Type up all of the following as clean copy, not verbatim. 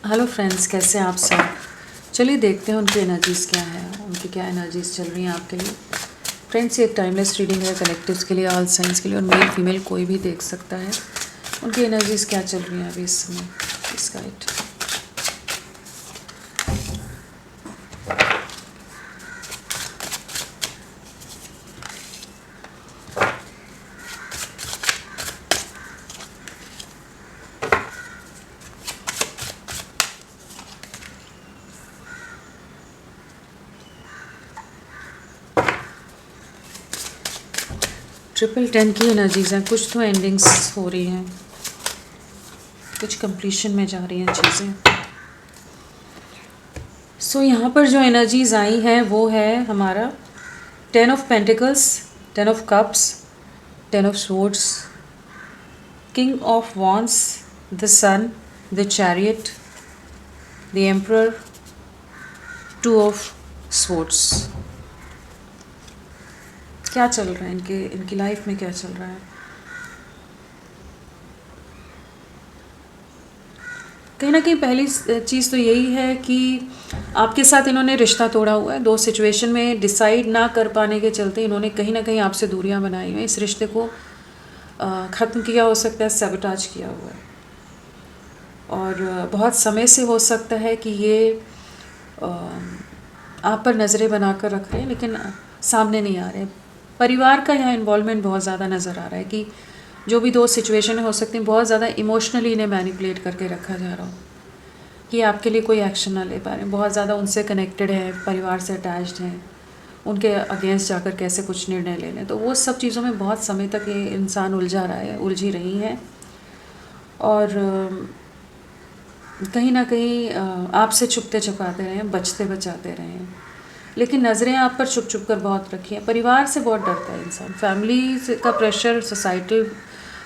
Hello friends, कैसे हैं आप सब। चलिए देखते हैं उनकी एनर्जीज़ क्या है, उनकी क्या एनर्जीज़ चल रही हैं आपके लिए। फ्रेंड्स, ये एक टाइमलेस रीडिंग है, कलेक्टिव्स के लिए, ऑल साइंस के लिए, और मेल फीमेल कोई भी देख सकता है। उनकी एनर्जीज़ क्या चल रही हैं अभी इस समय, इस गाइड। ट्रिपल 10 की एनर्जीज़ हैं, कुछ तो एंडिंग्स हो रही हैं, कुछ कंप्लीशन में जा रही हैं चीज़ें। सो यहाँ पर जो एनर्जीज़ आई हैं वो है हमारा 10 of pentacles, 10 of cups, 10 of swords, king of wands, the sun, the chariot, the emperor, 2 of swords. क्या चल रहा है इनकी लाइफ में, क्या चल रहा है। कहीं ना कहीं पहली चीज़ तो यही है कि आपके साथ इन्होंने रिश्ता तोड़ा हुआ है। दो सिचुएशन में डिसाइड ना कर पाने के चलते इन्होंने कहीं ना कहीं आपसे दूरियां बनाई हुई हैं। इस रिश्ते को ख़त्म किया हो सकता है, सैबोटाज किया हुआ है, और बहुत समय से हो सकता है कि ये आप पर नज़रें बनाकर रख रहे हैं, लेकिन सामने नहीं आ रहे। परिवार का यहाँ इन्वॉल्वमेंट बहुत ज़्यादा नज़र आ रहा है कि जो भी दो सिचुएशन हो सकती हैं, बहुत ज़्यादा इमोशनली इन्हें मैनिपुलेट करके रखा जा रहा हो कि आपके लिए कोई एक्शन ना ले पा रहे हैं। बहुत ज़्यादा उनसे कनेक्टेड है, परिवार से अटैच्ड हैं, उनके अगेंस्ट जाकर कैसे कुछ निर्णय ले लें। तो वो सब चीज़ों में बहुत समय तक ये इंसान उलझा रहा है, उलझी रही हैं, और कहीं ना कहीं आपसे छुपते छुपाते रहे हैं, बचते बचाते रहे हैं, लेकिन नज़रें आप पर छुप छुप कर बहुत रखी हैं। परिवार से बहुत डरता है इंसान, फैमिली का प्रेशर, सोसाइटल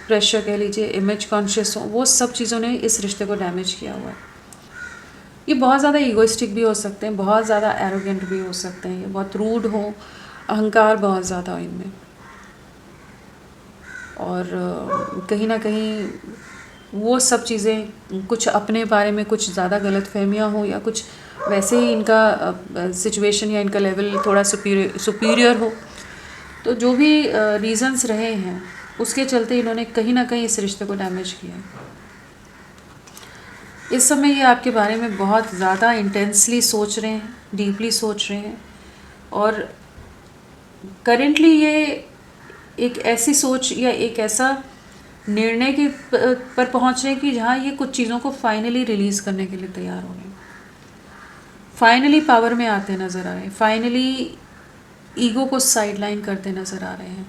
प्रेशर कह लीजिए, इमेज कॉन्शियस हो, वो सब चीज़ों ने इस रिश्ते को डैमेज किया हुआ है। ये बहुत ज़्यादा ईगोइस्टिक भी हो सकते हैं, बहुत ज़्यादा एरोगेंट भी हो सकते हैं, ये बहुत रूड हो, अहंकार बहुत ज़्यादा हो इनमें, और कहीं ना कहीं वो सब चीज़ें, कुछ अपने बारे में कुछ ज़्यादा गलत फहमियाँ हो, या कुछ वैसे ही इनका सिचुएशन या इनका लेवल थोड़ा सुपीरियर हो। तो जो भी रीज़न्स रहे हैं उसके चलते इन्होंने कहीं ना कहीं इस रिश्ते को डैमेज किया है। इस समय ये आपके बारे में बहुत ज़्यादा इंटेंसली सोच रहे हैं, डीपली सोच रहे हैं, और करेंटली ये एक ऐसी सोच या एक ऐसा निर्णय के पर पहुँच रहे हैं कि जहाँ ये कुछ चीज़ों को फाइनली रिलीज़ करने के लिए तैयार हो रहे हैं, फाइनली पावर में आते नज़र आ रहे हैं, फाइनली ईगो को साइडलाइन करते नज़र आ रहे हैं,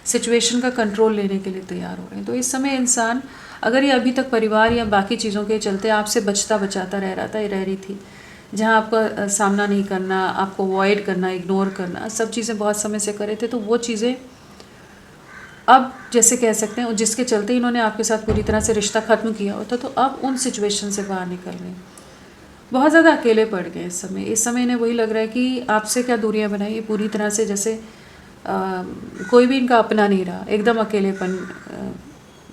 सिचुएशन का कंट्रोल लेने के लिए तैयार हो रहे हैं। तो इस समय इंसान, अगर ये अभी तक परिवार या बाकी चीज़ों के चलते आपसे बचता बचाता रह रही थी, जहाँ आपका सामना नहीं करना, आपको अवॉइड करना, इग्नोर करना, सब चीज़ें बहुत समय से करे थे, तो वो चीज़ें अब जैसे कह सकते हैं जिसके चलते इन्होंने आपके साथ पूरी तरह से रिश्ता ख़त्म किया होता, तो अब उन सिचुएशन से बाहर निकल रहे हैं। बहुत ज़्यादा अकेले पड़ गए इस समय इन्हें वही लग रहा है कि आपसे क्या दूरियां बनाई, पूरी तरह से जैसे कोई भी इनका अपना नहीं रहा, एकदम अकेलेपन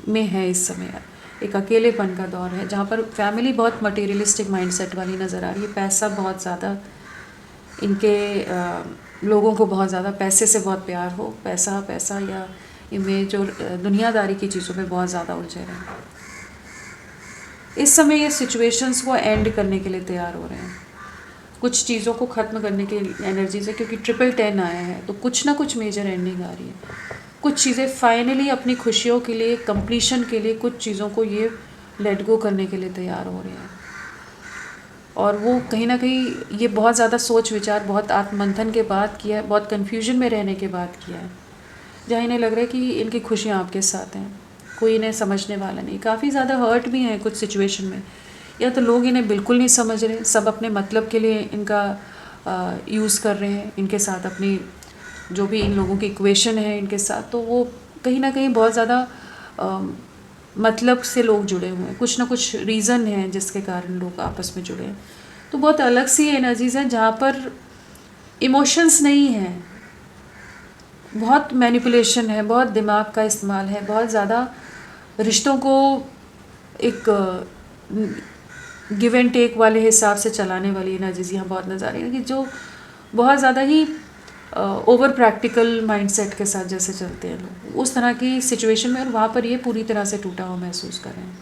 में है इस समय। एक अकेलेपन का दौर है जहाँ पर फैमिली बहुत मटेरियलिस्टिक माइंडसेट वाली नज़र आ रही है। पैसा बहुत ज़्यादा इनके लोगों को बहुत ज़्यादा पैसे से बहुत प्यार हो, पैसा पैसा या इमेज और दुनियादारी की चीज़ों में बहुत ज़्यादा उलझे रहे। इस समय ये सिचुएशंस को एंड करने के लिए तैयार हो रहे हैं, कुछ चीज़ों को ख़त्म करने की एनर्जी से, क्योंकि ट्रिपल 10 आया है तो कुछ ना कुछ मेजर एंडिंग आ रही है। कुछ चीज़ें फाइनली अपनी खुशियों के लिए, कंप्लीशन के लिए, कुछ चीज़ों को ये लेट गो करने के लिए तैयार हो रहे हैं, और वो कहीं ना कहीं ये बहुत ज़्यादा सोच विचार, बहुत आत्ममंथन के बाद किया है, बहुत कन्फ्यूजन में रहने के बाद किया है, जहाँ इन्हें लग रहा है कि इनकी खुशियाँ आपके साथ हैं, कोई इन्हें समझने वाला नहीं। काफ़ी ज़्यादा हर्ट भी हैं कुछ सिचुएशन में, या तो लोग इन्हें बिल्कुल नहीं समझ रहे, सब अपने मतलब के लिए इनका यूज़ कर रहे हैं, इनके साथ अपनी जो भी इन लोगों की इक्वेशन है इनके साथ, तो वो कहीं ना कहीं बहुत ज़्यादा मतलब से लोग जुड़े हुए हैं, कुछ ना कुछ रीज़न है जिसके कारण लोग आपस में जुड़े हैं। तो बहुत अलग सी एनर्जीज़ हैं जहाँ पर इमोशंस नहीं हैं, बहुत मैनिपुलेशन है, बहुत दिमाग का इस्तेमाल है, बहुत ज़्यादा रिश्तों को एक गिव एंड टेक वाले हिसाब से चलाने वाली एनर्जीज यहाँ बहुत नज़र आ रही है कि जो बहुत ज़्यादा ही ओवर प्रैक्टिकल माइंडसेट के साथ जैसे चलते हैं लोग, उस तरह की सिचुएशन में, और वहाँ पर ये पूरी तरह से टूटा हुआ महसूस कर रहे हैं।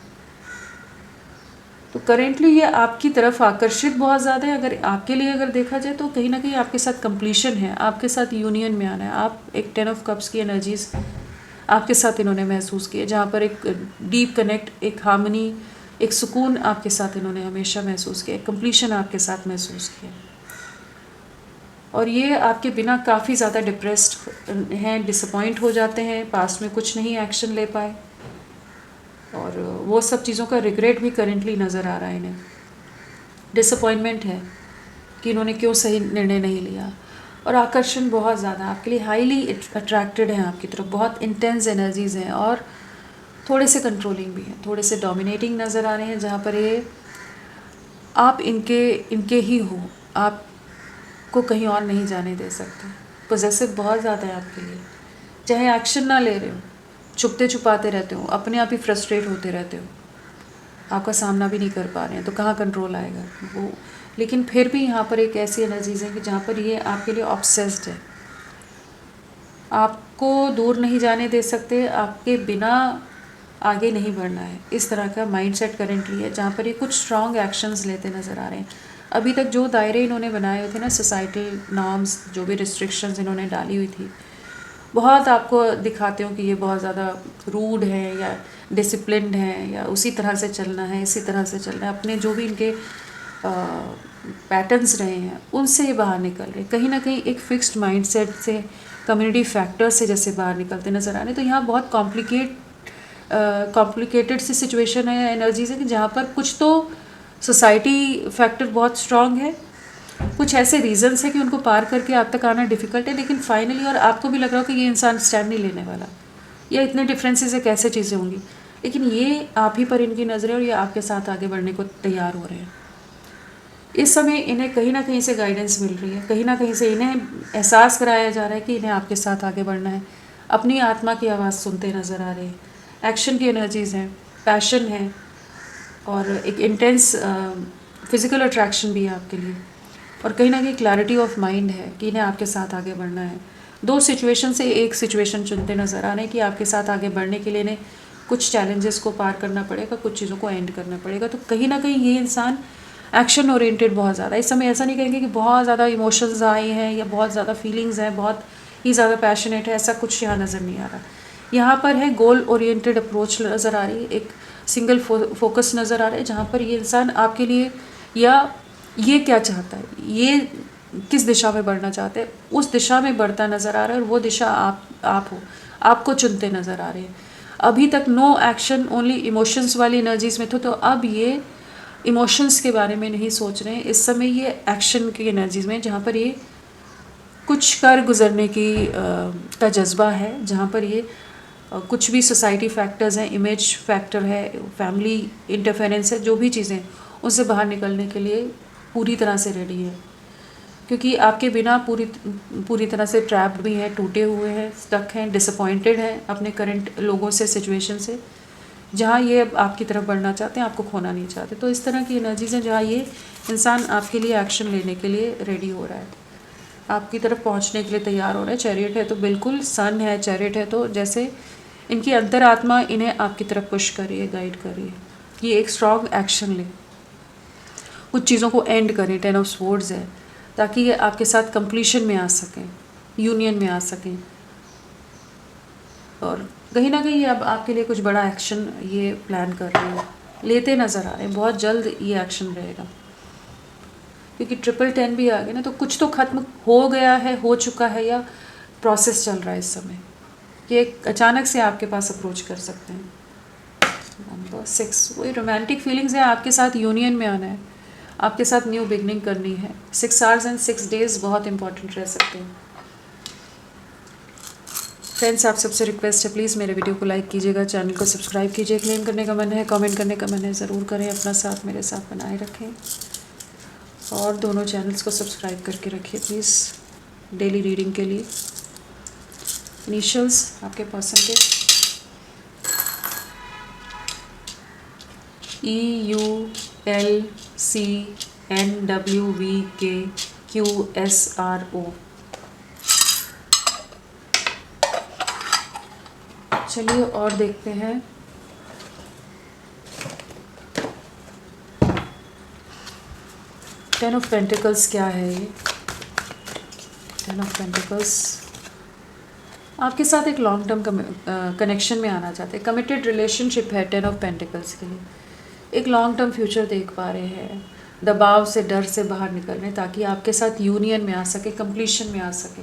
तो करेंटली ये आपकी तरफ आकर्षित बहुत ज़्यादा है। अगर आपके लिए अगर देखा जाए तो कहीं ना कहीं आपके साथ कंप्लीशन है, आपके साथ यूनियन में आना है। आप एक 10 ऑफ कप्स की एनर्जीज आपके साथ इन्होंने महसूस की है, जहाँ पर एक डीप कनेक्ट, एक हार्मनी, एक सुकून आपके साथ इन्होंने हमेशा महसूस किया, एक कंप्लीशन आपके साथ महसूस किया। और ये आपके बिना काफ़ी ज़्यादा डिप्रेस्ड हैं, डिसअपॉइंट हो जाते हैं, पास्ट में कुछ नहीं एक्शन ले पाए, और वो सब चीज़ों का रिग्रेट भी करेंटली नज़र आ रहा है इन्हें। डिसअपॉइंटमेंट है कि इन्होंने क्यों सही निर्णय नहीं लिया। और आकर्षण बहुत ज़्यादा आपके लिए हाईली अट्रैक्टेड हैं आपकी तरफ, बहुत इंटेंस एनर्जीज़ हैं, और थोड़े से कंट्रोलिंग भी हैं, थोड़े से डोमिनेटिंग नज़र आ रहे हैं, जहाँ पर ये आप इनके ही हो, आपको कहीं और नहीं जाने दे सकते। पोजेसिव बहुत ज़्यादा है आपके लिए, चाहे एक्शन ना ले रहे हो, छुपते छुपाते रहते हो, अपने आप ही फ्रस्ट्रेट होते रहते हो, आपका सामना भी नहीं कर पा रहे हैं, तो कहाँ कंट्रोल आएगा वो। लेकिन फिर भी यहाँ पर एक ऐसी एनर्जीज़ है कि जहाँ पर ये आपके लिए ऑब्सेस्ड है, आपको दूर नहीं जाने दे सकते, आपके बिना आगे नहीं बढ़ना है। इस तरह का माइंडसेट करेंटली है, जहाँ पर ये कुछ स्ट्रॉन्ग एक्शंस लेते नज़र आ रहे हैं। अभी तक जो दायरे इन्होंने बनाए हुए थे ना, सोसाइटल नॉर्म्स, जो भी रिस्ट्रिक्शंस इन्होंने डाली हुई थी, बहुत आपको दिखाते हो कि ये बहुत ज़्यादा रूड है या डिसिप्लिन्ड है, या उसी तरह से चलना है, इसी तरह से चलना है, अपने जो भी इनके पैटर्न्स रहे हैं उनसे ये बाहर निकल रहे, कहीं ना कहीं एक फिक्स्ड माइंडसेट से, कम्युनिटी फैक्टर से जैसे बाहर निकलते नज़र आ रहे हैं। तो यहाँ बहुत कॉम्प्लिकेटेड सी सिचुएशन है, एनर्जीज है कि जहाँ पर कुछ तो सोसाइटी फैक्टर बहुत स्ट्रॉन्ग है, कुछ ऐसे रीजंस है कि उनको पार करके आप तक आना डिफ़िकल्ट है, लेकिन फाइनली और आपको भी लग रहा हो कि ये इंसान स्टैंड नहीं लेने वाला, या इतने डिफरेंसेस है, कैसे चीज़ें होंगी, लेकिन ये आप ही पर इनकी नज़र है और ये आपके साथ आगे बढ़ने को तैयार हो रहे हैं। इस समय इन्हें कहीं ना कहीं से गाइडेंस मिल रही है, कहीं ना कहीं से इन्हें एहसास कराया जा रहा है कि इन्हें आपके साथ आगे बढ़ना है। अपनी आत्मा की आवाज़ सुनते नज़र आ रहे हैं, एक्शन की एनर्जीज़ हैं, पैशन है, और एक इंटेंस फिज़िकल अट्रैक्शन भी है आपके लिए, और कहीं ना कहीं क्लैरिटी ऑफ माइंड है कि इन्हें आपके साथ आगे बढ़ना है। दो सिचुएशन से एक सिचुएशन चुनते नज़र आ रहे हैं कि आपके साथ आगे बढ़ने के लिए इन्हें कुछ चैलेंजेस को पार करना पड़ेगा, कुछ चीज़ों को एंड करना पड़ेगा। तो कहीं ना कहीं ये इंसान एक्शन ओरिएंटेड बहुत ज़्यादा, इस समय ऐसा नहीं कहेंगे कि बहुत ज़्यादा इमोशंस आए हैं या बहुत ज़्यादा फीलिंग्स हैं, बहुत ही ज़्यादा पैशनेट है, ऐसा कुछ यहाँ नज़र नहीं आ रहा। यहाँ पर है गोल ओरिएंटेड अप्रोच नज़र आ रही है, एक सिंगल फोकस नज़र आ रहा है, जहाँ पर ये इंसान आपके लिए, या ये क्या चाहता है, ये किस दिशा में बढ़ना चाहते हैं, उस दिशा में बढ़ता नज़र आ रहा है, और वो दिशा आप हो, आपको चुनते नज़र आ रहे हैं। अभी तक नो एक्शन, ओनली इमोशंस वाली एनर्जीज में थे, तो अब ये इमोशंस के बारे में नहीं सोच रहे हैं, इस समय ये एक्शन की एनर्जीज में, जहाँ पर ये कुछ कर गुजरने की का जज्बा है, जहाँ पर ये कुछ भी सोसाइटी फैक्टर्स हैं, इमेज फैक्टर है, फैमिली इंटरफेरेंस है, जो भी चीज़ें, उससे बाहर निकलने के लिए पूरी तरह से रेडी है, क्योंकि आपके बिना पूरी तरह से ट्रैप्ड भी हैं, टूटे हुए हैं, स्टक हैं, डिसअपॉइंटेड हैं अपने करंट लोगों से, सिचुएशन से, जहाँ ये अब आपकी तरफ बढ़ना चाहते हैं, आपको खोना नहीं चाहते। तो इस तरह की एनर्जीज़ हैं जहाँ ये इंसान आपके लिए एक्शन लेने के लिए रेडी हो रहा है, आपकी तरफ पहुँचने के लिए तैयार हो रहा है। चैरियट है तो बिल्कुल सन है, चैरियट है तो जैसे इनकी अंतरात्मा इन्हें आपकी तरफ पुश कर रही है, गाइड कर रही है कि एक स्ट्रॉन्ग एक्शन लें, कुछ चीज़ों को एंड करें। 10 ऑफ स्वॉर्ड्स है, ताकि ये आपके साथ कंप्लीशन में आ सकें, यूनियन में आ सकें, और कहीं ना कहीं अब आपके लिए कुछ बड़ा एक्शन ये प्लान कर रहे हैं, लेते नज़र आ रहे हैं। बहुत जल्द ये एक्शन रहेगा, क्योंकि 10 भी आ गया ना, तो कुछ तो ख़त्म हो गया है, हो चुका है, या प्रोसेस चल रहा है इस समय, कि एक अचानक से आपके पास अप्रोच कर सकते हैं। नंबर 6, वही रोमांटिक फीलिंग्स है, आपके साथ यूनियन में आना है, आपके साथ न्यू बिगनिंग करनी है। 6 आवर्स एंड 6 डेज़ बहुत इंपॉर्टेंट रह सकते हैं। फ्रेंड्स, आप सबसे रिक्वेस्ट है, प्लीज़ मेरे वीडियो को लाइक कीजिएगा, चैनल को सब्सक्राइब कीजिए, क्लेम करने का मन है, कमेंट करने का मन है, ज़रूर करें, अपना साथ मेरे साथ बनाए रखें, और दोनों चैनल्स को सब्सक्राइब करके रखिए प्लीज़, डेली रीडिंग के लिए। इनिशियल्स आपके पर्सन के, EU LCNWVKQSRO। चलिए और देखते हैं। टेन ऑफ पेंटिकल्स क्या है ये? टेन ऑफ पेंटिकल्स आपके साथ एक लॉन्ग टर्म कनेक्शन में आना चाहते हैं, कमिटेड रिलेशनशिप है टेन ऑफ पेंटिकल्स के लिए। एक लॉन्ग टर्म फ्यूचर देख पा रहे हैं, दबाव से डर से बाहर निकल रहे हैं ताकि आपके साथ यूनियन में आ सके, कंप्लीशन में आ सके।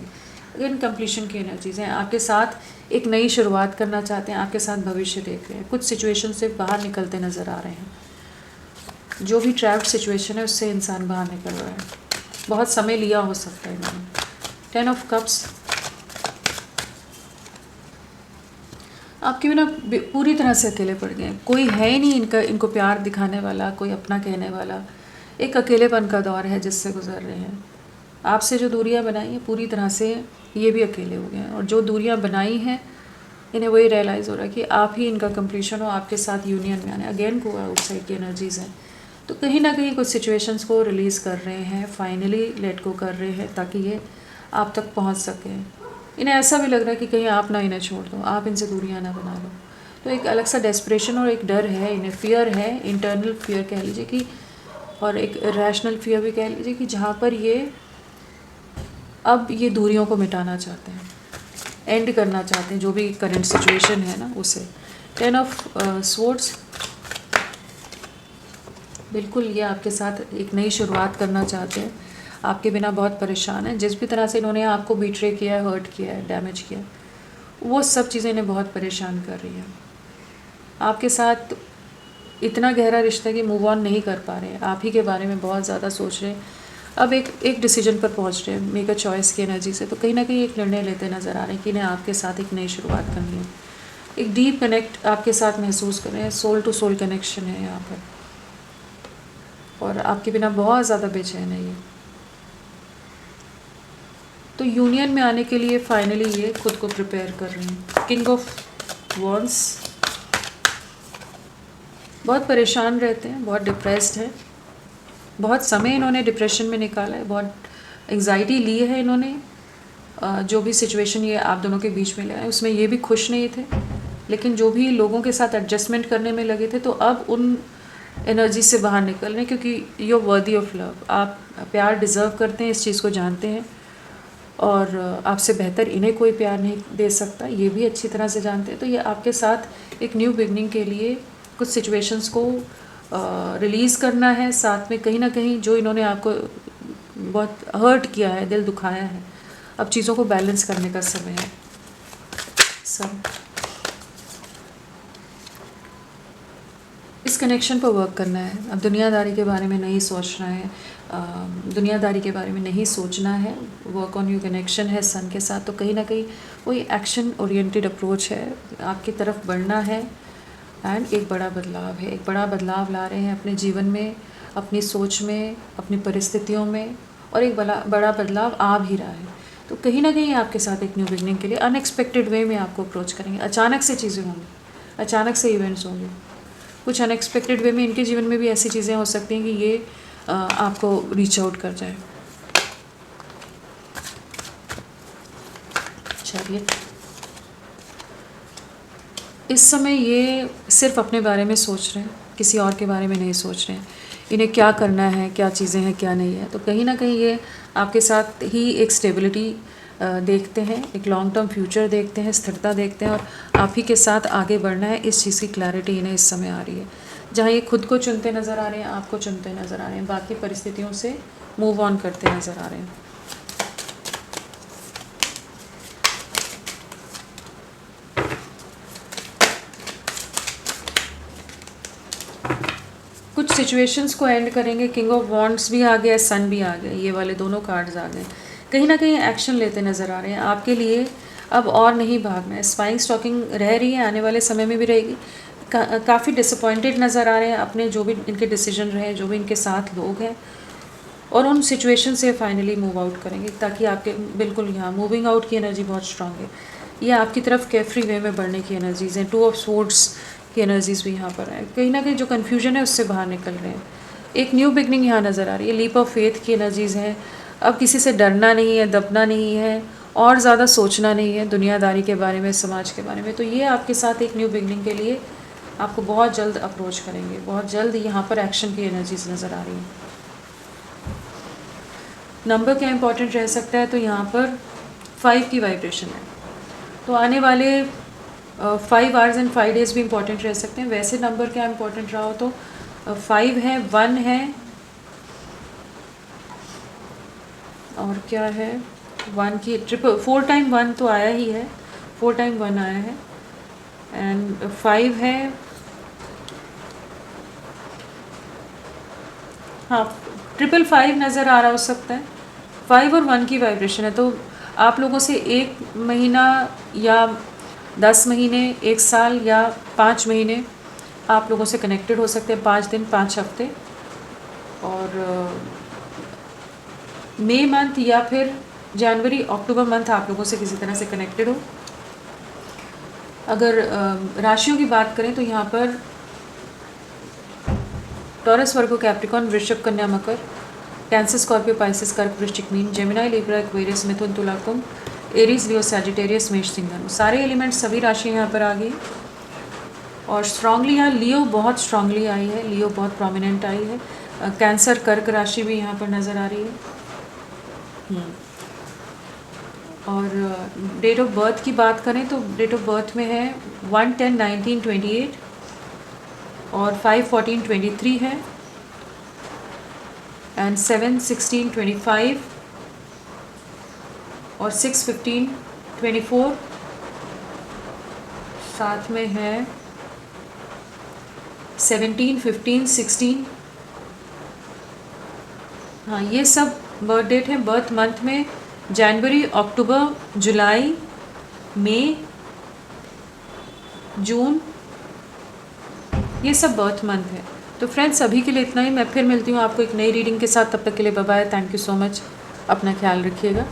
अगेन कंप्लीशन की एनर्जीज हैं, आपके साथ एक नई शुरुआत करना चाहते हैं, आपके साथ भविष्य देख रहे हैं, कुछ सिचुएशन से बाहर निकलते नज़र आ रहे हैं। जो भी ट्रैप्ड सिचुएशन है उससे इंसान बाहर निकल रहा है, बहुत समय लिया हो सकता है इन्होंने। टेन ऑफ कप्स आपके बिना पूरी तरह से अकेले पड़ गए, कोई है ही नहीं इनको प्यार दिखाने वाला, कोई अपना कहने वाला। एक अकेलेपन का दौर है जिससे गुजर रहे हैं। आपसे जो दूरियां बनाई हैं पूरी तरह से ये भी अकेले हो गए हैं, और जो दूरियां बनाई हैं इन्हें वही रियलाइज़ हो रहा है कि आप ही इनका कंप्लीशन हो, आपके साथ यूनियन में आने। अगेन को आउटसाइड की एनर्जीज़ हैं, तो कहीं ना कहीं कुछ सिचुएशंस को रिलीज़ कर रहे हैं, फाइनली लेट गो कर रहे हैं ताकि ये आप तक पहुंच सकें। इन्हें ऐसा भी लग रहा है कि कहीं आप ना इन्हें छोड़ दो, आप इनसे दूरियां ना बना लो। तो एक अलग सा डेस्परेशन और एक डर है इन्हें, फियर है, इंटरनल फियर कह लीजिए कि, और एक रैशनल फियर भी कह लीजिए कि जहाँ पर ये अब ये दूरियों को मिटाना चाहते हैं, एंड करना चाहते हैं जो भी करंट सिचुएशन है ना उसे। टेन ऑफ स्वॉर्ड्स बिल्कुल ये आपके साथ एक नई शुरुआत करना चाहते हैं, आपके बिना बहुत परेशान हैं। जिस भी तरह से इन्होंने आपको बिट्रे किया है, हर्ट किया है, डैमेज किया है, वो सब चीज़ें इन्हें बहुत परेशान कर रही हैं। आपके साथ इतना गहरा रिश्ता कि मूव ऑन नहीं कर पा रहे हैं, आप ही के बारे में बहुत ज़्यादा सोच रहे हैं। अब एक डिसीजन पर पहुंच रहे हैं, मेक अ चॉइस की एनर्जी से। तो कहीं ना कहीं एक निर्णय लेते नज़र आ रहे हैं कि इन्हें आपके साथ एक नई शुरुआत करनी है, एक डीप कनेक्ट आपके साथ महसूस कर रहे हैं, सोल टू सोल कनेक्शन है यहाँ पर, और आपके बिना बहुत ज़्यादा बेचैन है ये। तो यूनियन में आने के लिए फाइनली ये खुद को प्रिपेयर कर रहे हैं। किंग ऑफ वॉन्ड्स बहुत परेशान रहते हैं, बहुत डिप्रेस्ड है, बहुत समय इन्होंने डिप्रेशन में निकाला है, बहुत एंग्जाइटी ली है इन्होंने। जो भी सिचुएशन ये आप दोनों के बीच में ले आए उसमें ये भी खुश नहीं थे, लेकिन जो भी लोगों के साथ एडजस्टमेंट करने में लगे थे, तो अब उन एनर्जी से बाहर निकल रहे हैं क्योंकि you are worthy of love. आप प्यार डिज़र्व करते हैं, इस चीज़ को जानते हैं, और आपसे बेहतर इन्हें कोई प्यार नहीं दे सकता, ये भी अच्छी तरह से जानते हैं। तो ये आपके साथ एक न्यू बिगनिंग के लिए कुछ सिचुएशंस को रिलीज़ करना है, साथ में कहीं ना कहीं जो इन्होंने आपको बहुत हर्ट किया है, दिल दुखाया है, अब चीज़ों को बैलेंस करने का समय है। सब इस कनेक्शन पर वर्क करना है। अब दुनियादारी के बारे में नहीं सोचना है, दुनियादारी के बारे में नहीं सोचना है, वर्क ऑन यू कनेक्शन है सन के साथ। तो कहीं ना कहीं वही एक्शन ओरिएंटेड अप्रोच है, आपकी तरफ बढ़ना है, एंड एक बड़ा बदलाव है, एक बड़ा बदलाव ला रहे हैं अपने जीवन में, अपनी सोच में, अपनी परिस्थितियों में, और एक बड़ा बदलाव आ भी रहा है। तो कहीं ना कहीं आपके साथ एक न्यू बिगनिंग के लिए अनएक्सपेक्टेड वे में आपको अप्रोच करेंगे। अचानक से चीज़ें होंगी, अचानक से इवेंट्स होंगे, कुछ अनएक्सपेक्टेड वे में इनके जीवन में भी ऐसी चीज़ें हो सकती हैं कि ये आपको रीच आउट कर जाए। चलिए, इस समय ये सिर्फ अपने बारे में सोच रहे हैं, किसी और के बारे में नहीं सोच रहे हैं, इन्हें क्या करना है, क्या चीज़ें हैं, क्या नहीं है। तो कहीं ना कहीं ये आपके साथ ही एक स्टेबिलिटी देखते हैं, एक लॉन्ग टर्म फ्यूचर देखते हैं, स्थिरता देखते हैं, और आप ही के साथ आगे बढ़ना है, इस चीज़ की क्लैरिटी इन्हें इस समय आ रही है। जहाँ ये खुद को चुनते नज़र आ रहे हैं, आपको चुनते नज़र आ रहे हैं, बाकी परिस्थितियों से मूव ऑन करते नज़र आ रहे हैं। कुछ सिचुएशंस को एंड करेंगे। किंग ऑफ वॉन्ड्स भी आ गया, सन भी आ गया, ये वाले दोनों कार्ड्स आ गए। कहीं ना कहीं एक्शन लेते नज़र आ रहे हैं आपके लिए, अब और नहीं भागना है। स्पाइंग स्टॉकिंग रह रही है, आने वाले समय में भी रहेगी। काफ़ी डिसअपॉइंटेड नज़र आ रहे हैं अपने जो भी इनके डिसीजन रहे, जो भी इनके साथ लोग हैं, और उन सिचुएशन से फाइनली मूव आउट करेंगे ताकि आपके बिल्कुल यहाँ मूविंग आउट की एनर्जी बहुत स्ट्रांग है। ये आपकी तरफ केयरफ्री वे में बढ़ने की एनर्जीज़ हैं। टू ऑफ स्वॉर्ड्स की एनर्जीज़ भी यहाँ पर है। कहीं ना कहीं जो कन्फ्यूजन है उससे बाहर निकल रहे हैं, एक न्यू बिगनिंग यहाँ नज़र आ रही है, लीप ऑफ फेथ की एनर्जीज़ हैं। अब किसी से डरना नहीं है, दबना नहीं है और ज़्यादा सोचना नहीं है दुनियादारी के बारे में, समाज के बारे में। तो ये आपके साथ एक न्यू बिगनिंग के लिए आपको बहुत जल्द अप्रोच करेंगे, बहुत जल्द यहाँ पर एक्शन की एनर्जीज नज़र आ रही हैं। नंबर क्या इंपॉर्टेंट रह सकता है, तो यहाँ पर 5 की वाइब्रेशन है, तो आने वाले 5 आवर्स एंड 5 डेज़ भी इंपॉर्टेंट रह सकते हैं। वैसे नंबर क्या इंपॉर्टेंट रहा हो तो 5 है, 1 है और क्या है 1 की ट्रिपल 4 टाइम 1 तो आया ही है, 4 टाइम 1 आया है एंड 5 है, हाँ 555 नज़र आ रहा हो सकता है। 5 और 1 की वाइब्रेशन है, तो आप लोगों से 1 महीना या 10 महीने, 1 साल या 5 महीने आप लोगों से कनेक्टेड हो सकते हैं, 5 दिन, 5 हफ्ते। और मई मंथ या फिर जनवरी अक्टूबर मंथ आप लोगों से किसी तरह से कनेक्टेड हो। अगर राशियों की बात करें तो यहाँ पर टॉरस, वर्गो, कैप्रिकॉर्न, वृश्चिक, कन्या, मकर, कैंसर, स्कॉर्पियो, पाइसेस, कर्क, वृश्चिक, मीन, जेमिनाई, लिब्रा, एक्वेरियस, मिथुन, तुला, कुंभ, एरीज, लियो, सैजिटेरियस, मेष, सिंह, धनु, सारे एलिमेंट्स, सभी राशियाँ यहाँ पर आ गई। और स्ट्रांगली यहाँ लियो बहुत स्ट्रांगली आई है, लियो बहुत प्रोमिनेंट आई है। कैंसर, कर्क राशि भी यहाँ पर नज़र आ रही है। और डेट ऑफ बर्थ की बात करें तो डेट ऑफ बर्थ में है 1/10/1928 और 5/14/23 है एंड 7/16/25 और 6/15/24, साथ में है 17/15/16। हाँ, ये सब बर्थ डेट है। बर्थ मंथ में जनवरी, अक्टूबर, जुलाई, मई, जून, ये सब बर्थ मंथ है। तो फ्रेंड्स, अभी के लिए इतना ही। मैं फिर मिलती हूँ आपको एक नई रीडिंग के साथ, तब तक के लिए bye bye. Thank you so much, अपना ख्याल रखिएगा।